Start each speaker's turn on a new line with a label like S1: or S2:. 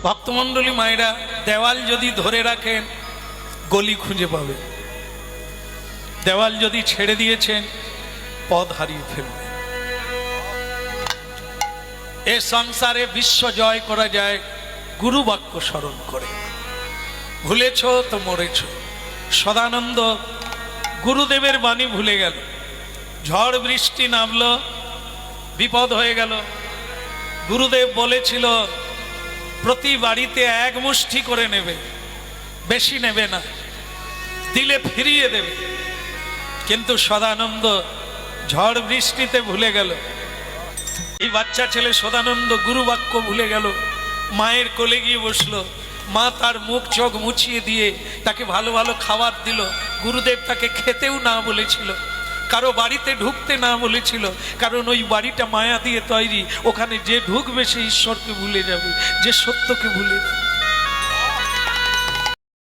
S1: ভক্তমণ্ডলী মায়েরা, দেওয়াল যদি ধরে রাখেন গলি খুঁজে পাবে, দেওয়াল যদি ছেড়ে দিয়েছেন পথ হারিয়ে ফেলবে। এ সংসারে বিশ্ব জয় করা যায় গুরু বাক্য স্মরণ করে। ভুলেছ তো মরেছ। সদানন্দ গুরুদেবের বাণী ভুলে গেল, ঝড় বৃষ্টি নামলো, বিপদ হয়ে গেল। গুরুদেব বলেছিল প্রতি বাড়িতে এক মুষ্টি করে নেবে, বেশি নেবে না, দিলে ফিরিয়ে দেবে। কিন্তু সদানন্দ ঝড় বৃষ্টিতে ভুলে গেল। এই বাচ্চা ছেলে সদানন্দ গুরু বাক্য ভুলে গেল। মায়ের কোলে গিয়ে বসলো, মা তার মুখ চোখ মুছিয়ে দিয়ে তাকে ভালো ভালো খাবার দিল। গুরুদেব তাকে খেতেও না বলেছিল, কারো বাড়িতে ঢুকতে না বলেছিল, কারণ ওই বাড়িটা মায়া দিয়ে তৈরি। ওখানে যে ঢুকবে সে ঈশ্বরকে ভুলে যাবে, যে সত্যকে ভুলে যাবে।